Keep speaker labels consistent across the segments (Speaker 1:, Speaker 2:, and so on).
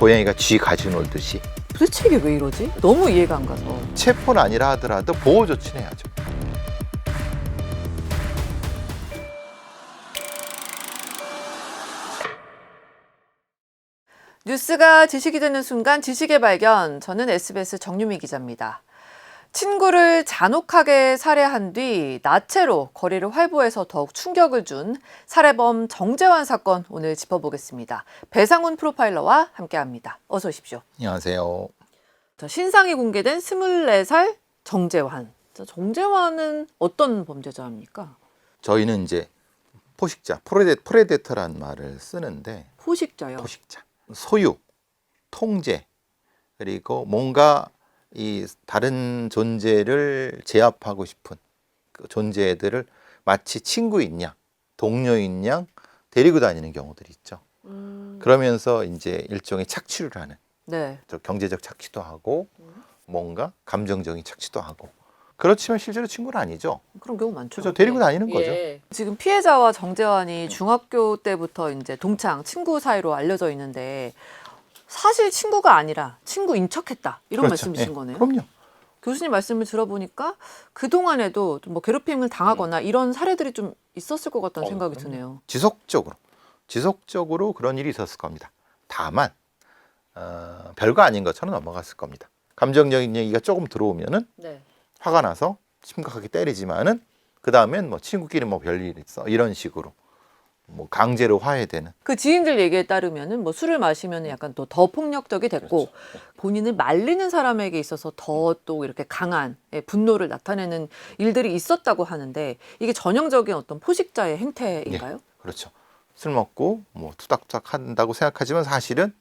Speaker 1: 고양이가 쥐 가지고 놀듯이
Speaker 2: 도대체 이게 왜 이러지? 너무 이해가 안 가서.
Speaker 1: 체포는 아니라 하더라도 보호 조치는 해야죠.
Speaker 2: 뉴스가 지식이 되는 순간 지식의 발견. 저는 SBS 정유미 기자입니다. 친구를 잔혹하게 살해한 뒤 나체로 거리를 활보해서 더욱 충격을 준 살해범 정재환 사건 오늘 짚어보겠습니다. 배상훈 프로파일러와 함께합니다. 어서 오십시오.
Speaker 1: 안녕하세요.
Speaker 2: 신상이 공개된 24살 정재환. 정재환은 어떤 범죄자입니까?
Speaker 1: 저희는 이제 포식자, 프레데터라는 말을 쓰는데
Speaker 2: 포식자요.
Speaker 1: 포식자, 소유, 통제, 그리고 뭔가 이 다른 존재를 제압하고 싶은 그 존재들을 마치 친구인 양, 동료인 양 데리고 다니는 경우들이 있죠. 그러면서 이제 일종의 착취를 하는,
Speaker 2: 네.
Speaker 1: 경제적 착취도 하고 뭔가 감정적인 착취도 하고. 그렇지만 실제로 친구는 아니죠.
Speaker 2: 그런 경우 많죠.
Speaker 1: 그래서 데리고 다니는 거죠.
Speaker 2: 예. 지금 피해자와 정재환이 중학교 때부터 이제 동창, 친구 사이로 알려져 있는데 사실 친구가 아니라 친구인 척했다 이런
Speaker 1: 그렇죠.
Speaker 2: 말씀이신
Speaker 1: 예,
Speaker 2: 거네요.
Speaker 1: 그럼요.
Speaker 2: 교수님 말씀을 들어보니까 그 동안에도 뭐 괴롭힘을 당하거나 이런 사례들이 좀 있었을 것 같다는 생각이 드네요.
Speaker 1: 지속적으로 그런 일이 있었을 겁니다. 다만 별거 아닌 것처럼 넘어갔을 겁니다. 감정적인 얘기가 조금 들어오면은
Speaker 2: 네.
Speaker 1: 화가 나서 심각하게 때리지만은 그 다음엔 뭐 친구끼리 뭐 별일 있어 이런 식으로 뭐 강제로 화해되는.
Speaker 2: 그 지인들 얘기에 따르면은 뭐 술을 마시면 약간 또 더 폭력적이 됐고
Speaker 1: 그렇죠.
Speaker 2: 본인을 말리는 사람에게 있어서 더 또 이렇게 강한 분노를 나타내는 일들이 있었다고 하는데 이게 전형적인 어떤 포식자의 행태인가요?
Speaker 1: 그렇죠. 술 먹고 뭐 투닥투닥 한다고 생각하지만 사실은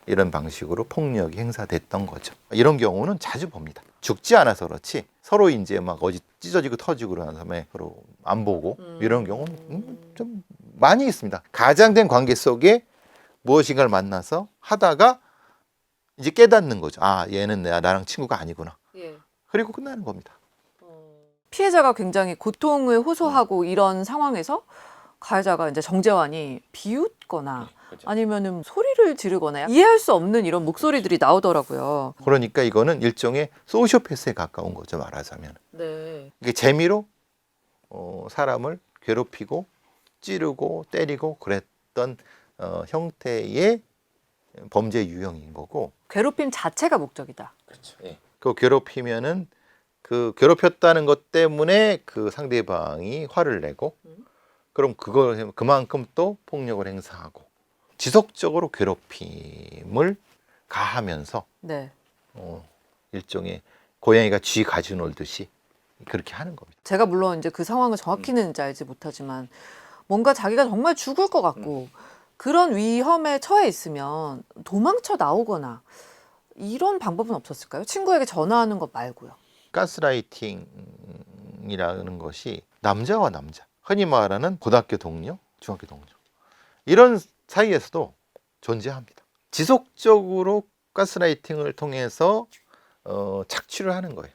Speaker 1: 이런 방식으로 폭력이 행사됐던 거죠. 이런 경우는 자주 봅니다. 죽지 않아서 그렇지 서로 이제 막 어디 찢어지고 터지고 그러는 다음에 서로 안 보고 이런 경우는 좀 많이 있습니다. 가장된 관계 속에 무엇인가를 만나서 하다가 이제 깨닫는 거죠. 아, 얘는 나랑 친구가 아니구나.
Speaker 2: 예.
Speaker 1: 그리고 끝나는 겁니다.
Speaker 2: 피해자가 굉장히 고통을 호소하고 이런 상황에서 가해자가 이제 정재환이 비웃거나 아니면은 소리를 지르거나 이해할 수 없는 이런 목소리들이 나오더라고요.
Speaker 1: 그러니까 이거는 일종의 소시오패스에 가까운 거죠, 말하자면.
Speaker 2: 네.
Speaker 1: 이게 재미로 사람을 괴롭히고 찌르고 때리고 그랬던 형태의 범죄 유형인 거고.
Speaker 2: 괴롭힘 자체가 목적이다.
Speaker 1: 그렇죠. 예. 그 괴롭히면은 그 괴롭혔다는 것 때문에 그 상대방이 화를 내고 그럼 그만큼 또 폭력을 행사하고 지속적으로 괴롭힘을 가하면서
Speaker 2: 네.
Speaker 1: 일종의 고양이가 쥐 가지고 놀듯이 그렇게 하는 겁니다.
Speaker 2: 제가 물론 이제 그 상황을 정확히는 이제 알지 못하지만 뭔가 자기가 정말 죽을 것 같고 그런 위험에 처해 있으면 도망쳐 나오거나 이런 방법은 없었을까요? 친구에게 전화하는 것 말고요.
Speaker 1: 가스라이팅이라는 것이 남자와 남자, 흔히 말하는 고등학교 동료, 중학교 동료 이런 사이에서도 존재합니다. 지속적으로 가스라이팅을 통해서 착취를 하는 거예요.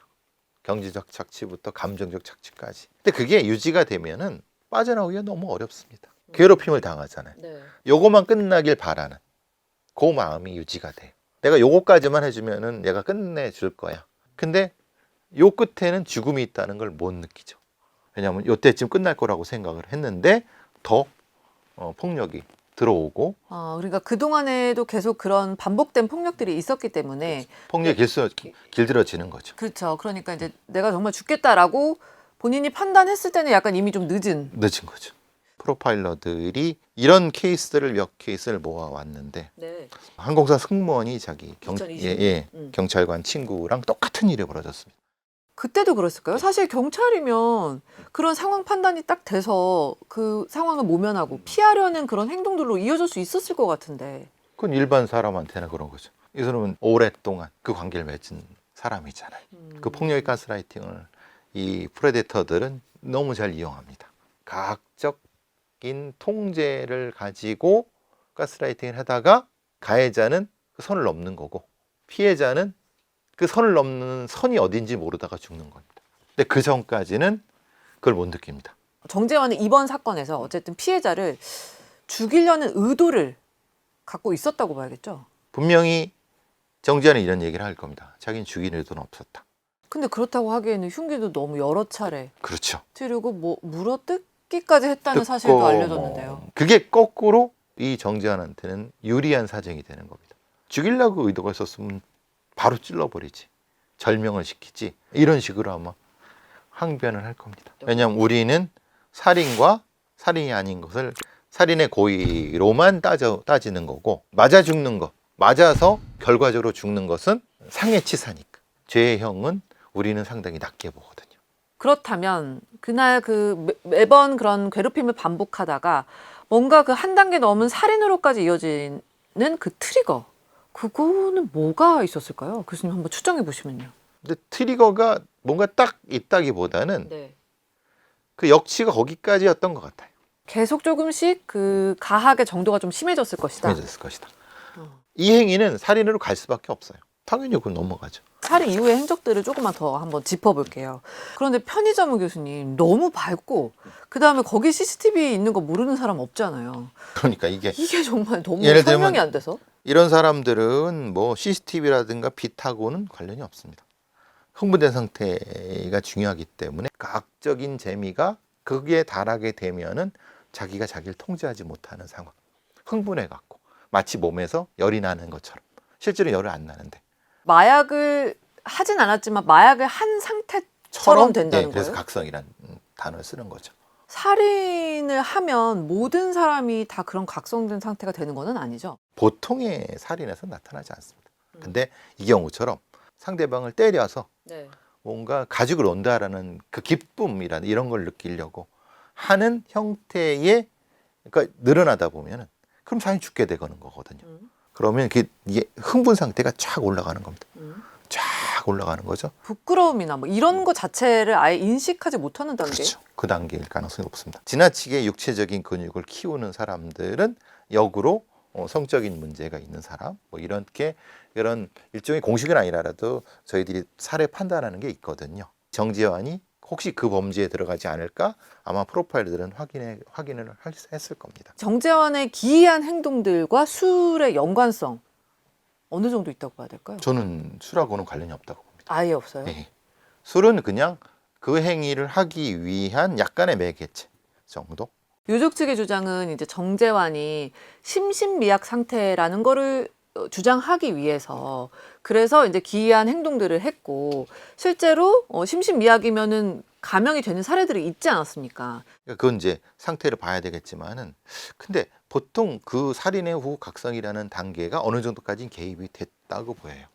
Speaker 1: 경제적 착취부터 감정적 착취까지. 근데 그게 유지가 되면은 빠져나오기가 너무 어렵습니다. 괴롭힘을 당하잖아요.
Speaker 2: 네.
Speaker 1: 요거만 끝나길 바라는 그 마음이 유지가 돼요. 내가 요거까지만 해주면은 내가 끝내줄 거야. 근데 요 끝에는 죽음이 있다는 걸 못 느끼죠. 왜냐하면 요때쯤 끝날 거라고 생각을 했는데 더 폭력이 들어오고.
Speaker 2: 그러니까 그동안에도 계속 그런 반복된 폭력들이 있었기 때문에
Speaker 1: 폭력이 길들어지는 거죠.
Speaker 2: 그렇죠. 그러니까 이제 내가 정말 죽겠다라고 본인이 판단했을 때는 약간 이미 좀 늦은
Speaker 1: 거죠. 프로파일러들이 이런 케이스들을 몇 케이스를 모아왔는데
Speaker 2: 네.
Speaker 1: 항공사 승무원이 자기
Speaker 2: 2020.
Speaker 1: 경찰관 친구랑 똑같은 일이 벌어졌습니다.
Speaker 2: 그때도 그랬을까요? 사실 경찰이면 그런 상황 판단이 딱 돼서 그 상황을 모면하고 피하려는 그런 행동들로 이어질 수 있었을 것 같은데.
Speaker 1: 그건 일반 사람한테나 그런 거죠. 이 사람은 오랫동안 그 관계를 맺은 사람이잖아요. 그 폭력의 가스라이팅을 이 프레데터들은 너무 잘 이용합니다. 과학적인 통제를 가지고 가스라이팅을 하다가 가해자는 그 선을 넘는 거고 피해자는 그 선을 넘는 선이 어딘지 모르다가 죽는 겁니다. 근데 그 전까지는 그걸 못 느낍니다.
Speaker 2: 정재환은 이번 사건에서 어쨌든 피해자를 죽이려는 의도를 갖고 있었다고 봐야겠죠?
Speaker 1: 분명히 정지환은 이런 얘기를 할 겁니다. 자기는 죽일 의도는 없었다.
Speaker 2: 근데 그렇다고 하기에는 흉기도 너무 여러 차례
Speaker 1: 그렇죠.
Speaker 2: 찌르고 뭐 물어뜯기까지 했다는
Speaker 1: 듣고
Speaker 2: 사실도 알려졌는데요.
Speaker 1: 그게 거꾸로 이 정지환한테는 유리한 사정이 되는 겁니다. 죽이려고 의도가 있었으면 바로 찔러버리지. 절명을 시키지. 이런 식으로 아마 항변을 할 겁니다. 왜냐하면 우리는 살인과 살인이 아닌 것을 살인의 고의로만 따지는 거고, 맞아 죽는 것, 맞아서 결과적으로 죽는 것은 상해치사니까. 죄의 형은 우리는 상당히 낮게 보거든요.
Speaker 2: 그렇다면 그날 매번 그런 괴롭힘을 반복하다가 뭔가 그 한 단계 넘은 살인으로까지 이어지는 그 트리거, 그거는 뭐가 있었을까요? 교수님 한번 추정해 보시면요.
Speaker 1: 근데 트리거가 뭔가 딱 있다기보다는
Speaker 2: 네.
Speaker 1: 그 역치가 거기까지였던 것 같아요.
Speaker 2: 계속 조금씩 그 가학의 정도가 좀 심해졌을 것이다.
Speaker 1: 심해졌을 것이다. 이 행위는 살인으로 갈 수밖에 없어요. 당연히 그건 넘어가죠.
Speaker 2: 살인 이후의 행적들을 조금만 더 한번 짚어볼게요. 그런데 편의점은 교수님 너무 밝고 그 다음에 거기 CCTV 있는 거 모르는 사람 없잖아요.
Speaker 1: 그러니까 이게
Speaker 2: 정말 너무
Speaker 1: 예를
Speaker 2: 설명이
Speaker 1: 들면
Speaker 2: 안 돼서.
Speaker 1: 이런 사람들은 뭐 CCTV라든가 빛하고는 관련이 없습니다. 흥분된 상태가 중요하기 때문에 과학적인 재미가 거기에 달하게 되면은 자기가 자기를 통제하지 못하는 상황. 흥분해 갖고 마치 몸에서 열이 나는 것처럼. 실제로 열이 안 나는데.
Speaker 2: 마약을 하진 않았지만 마약을 한 상태처럼 된다는
Speaker 1: 그래서
Speaker 2: 거예요?
Speaker 1: 각성이라는 단어를 쓰는 거죠.
Speaker 2: 살인을 하면 모든 사람이 다 그런 각성된 상태가 되는 건 아니죠?
Speaker 1: 보통의 살인에서 나타나지 않습니다. 근데 이 경우처럼 상대방을 때려서
Speaker 2: 네.
Speaker 1: 뭔가 가죽을 논다라는 그 기쁨이라는 이런 걸 느끼려고 하는 형태의, 그러니까 늘어나다 보면은 그럼 사람이 죽게 되는 거거든요. 그러면 이게 흥분 상태가 쫙 올라가는 겁니다. 쫙 올라가는 거죠.
Speaker 2: 부끄러움이나 뭐 이런 거 자체를 아예 인식하지 못하는 단계?
Speaker 1: 그렇죠. 그 단계일 가능성이 높습니다. 지나치게 육체적인 근육을 키우는 사람들은 역으로 성적인 문제가 있는 사람, 뭐 이렇게 이런 일종의 공식은 아니라도 저희들이 사례 판단하는 게 있거든요. 정지환이 혹시 그 범죄에 들어가지 않을까? 아마 프로파일들은 확인을 했을 겁니다.
Speaker 2: 정재환의 기이한 행동들과 술의 연관성 어느 정도 있다고 봐야 될까요?
Speaker 1: 저는 술하고는 관련이 없다고 봅니다.
Speaker 2: 아예 없어요.
Speaker 1: 네. 술은 그냥 그 행위를 하기 위한 약간의 매개체 정도?
Speaker 2: 유족 측의 주장은 이제 정재환이 심신미약 상태라는 거를 주장하기 위해서 그래서 이제 기이한 행동들을 했고 실제로 심신미약이면은 감형이 되는 사례들이 있지 않았습니까?
Speaker 1: 그건 이제 상태를 봐야 되겠지만은, 근데 보통 그 살인의 후 각성이라는 단계가 어느 정도까지 개입이 됐다고 보여요.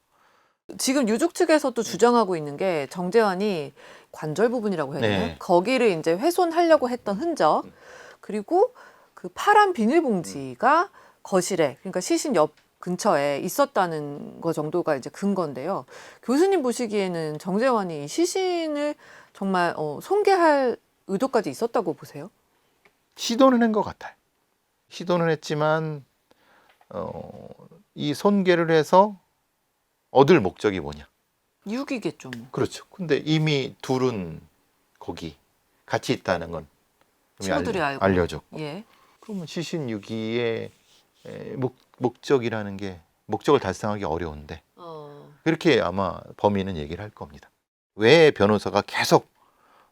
Speaker 2: 지금 유족 측에서도 주장하고 있는 게 정재환이 관절 부분이라고 해야 되나요?
Speaker 1: 네.
Speaker 2: 거기를 이제 훼손하려고 했던 흔적, 그리고 그 파란 비닐봉지가 거실에, 그러니까 시신 옆 근처에 있었다는 거 정도가 이제 근거인데요. 교수님 보시기에는 정재환이 시신을 정말 손괴할 의도까지 있었다고 보세요?
Speaker 1: 시도는 한 것 같아요. 시도는 했지만 이 손괴를 해서 얻을 목적이 뭐냐?
Speaker 2: 유기겠죠, 뭐.
Speaker 1: 그렇죠. 근데 이미 둘은 거기 같이 있다는 건 이미
Speaker 2: 친구들이 알고.
Speaker 1: 알려졌고.
Speaker 2: 예.
Speaker 1: 그러면 시신 유기의 목적이라는 게 목적을 달성하기 어려운데 그렇게 아마 범인은 얘기를 할 겁니다. 왜 변호사가 계속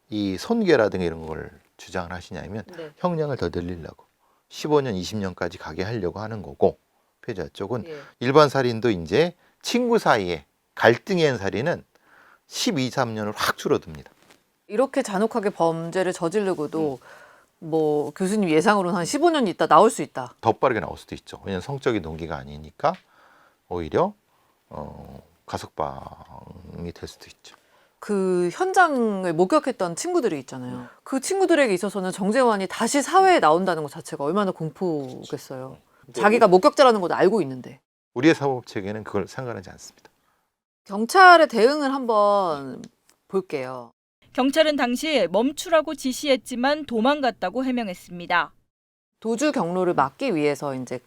Speaker 1: 이 손괴라든가 이런 걸 주장을 하시냐면
Speaker 2: 네.
Speaker 1: 형량을 더 늘리려고 15년, 20년까지 가게 하려고 하는 거고, 피해자 쪽은
Speaker 2: 예.
Speaker 1: 일반 살인도 이제 친구 사이에 갈등이 한 살인은 12, 13년으로 확 줄어듭니다.
Speaker 2: 이렇게 잔혹하게 범죄를 저지르고도 뭐 교수님 예상으로는 한 15년 있다 나올 수 있다.
Speaker 1: 더 빠르게 나올 수도 있죠. 왜냐하면 성적인 동기가 아니니까 오히려 가석방이 될 수도 있죠.
Speaker 2: 그 현장을 목격했던 친구들이 있잖아요. 그 친구들에게 있어서는 정재환이 다시 사회에 나온다는 것 자체가 얼마나 공포겠어요. 자기가 목격자라는 것도 알고 있는데.
Speaker 1: 우리의 사법 체계는 그걸 상관하지 않습니다.
Speaker 2: 경찰의 대응을 한번 볼게요.
Speaker 3: 경찰은 당시 멈추라고 지시했지만 도망갔다고 해명했습니다.
Speaker 2: 도주 경로를 막기 위해서 이제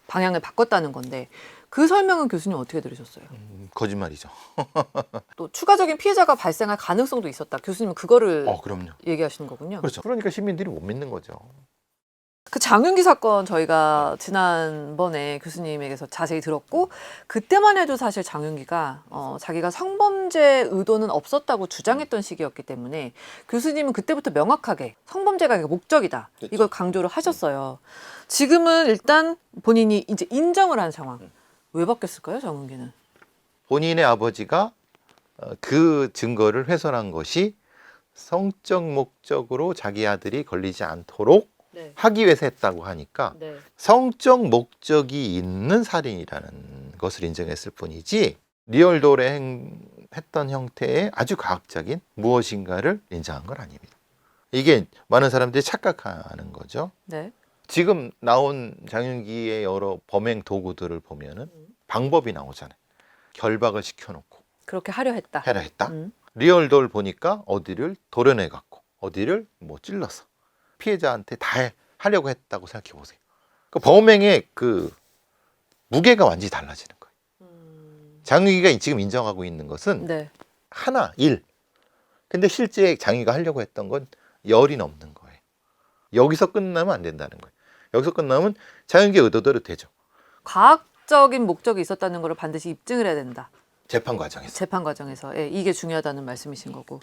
Speaker 2: 방향을 바꿨다는 건데 그 설명은 교수님 어떻게 들으셨어요?
Speaker 1: 거짓말이죠.
Speaker 2: 또 추가적인 피해자가 발생할 가능성도 있었다. 교수님은 그거를
Speaker 1: 그럼요.
Speaker 2: 얘기하시는 거군요.
Speaker 1: 그렇죠. 그러니까 시민들이 못 믿는 거죠.
Speaker 2: 그 장윤기 사건 저희가 지난번에 교수님에게서 자세히 들었고 그때만 해도 사실 장윤기가 자기가 성범죄 의도는 없었다고 주장했던 시기였기 때문에 교수님은 그때부터 명확하게 성범죄가 목적이다.
Speaker 1: 그렇죠.
Speaker 2: 이걸 강조를 하셨어요. 지금은 일단 본인이 이제 인정을 한 상황. 왜 바뀌었을까요, 장윤기는?
Speaker 1: 본인의 아버지가 그 증거를 훼손한 것이 성적 목적으로 자기 아들이 걸리지 않도록
Speaker 2: 네.
Speaker 1: 하기 위해서 했다고 하니까
Speaker 2: 네.
Speaker 1: 성적 목적이 있는 살인이라는 것을 인정했을 뿐이지 리얼돌에 했던 형태의 아주 과학적인 무엇인가를 인정한 건 아닙니다. 이게 많은 사람들이 착각하는 거죠.
Speaker 2: 네.
Speaker 1: 지금 나온 장윤기의 여러 범행 도구들을 보면은 방법이 나오잖아요. 결박을 시켜놓고
Speaker 2: 그렇게 하려 했다.
Speaker 1: 해라 했다.
Speaker 2: 음.
Speaker 1: 리얼돌 보니까 어디를 도려내 갖고 어디를 뭐 찔러서 피해자한테 다 하려고 했다고 생각해 보세요. 그 범행의 그 무게가 완전히 달라지는 거예요. 장윤기가 지금 인정하고 있는 것은
Speaker 2: 네.
Speaker 1: 하나, 일. 근데 실제 장윤기가 하려고 했던 건 열이 넘는 거예요. 여기서 끝나면 안 된다는 거예요. 여기서 끝나면 장윤기의 의도대로 되죠.
Speaker 2: 과학적인 목적이 있었다는 걸 반드시 입증을 해야 된다.
Speaker 1: 재판 과정에서.
Speaker 2: 재판 과정에서. 예, 이게 중요하다는 말씀이신 거고.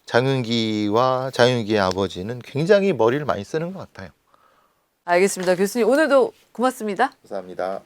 Speaker 1: 장윤기와 장윤기의 아버지는 굉장히 머리를 많이 쓰는 것 같아요.
Speaker 2: 알겠습니다. 교수님 오늘도 고맙습니다.
Speaker 1: 감사합니다.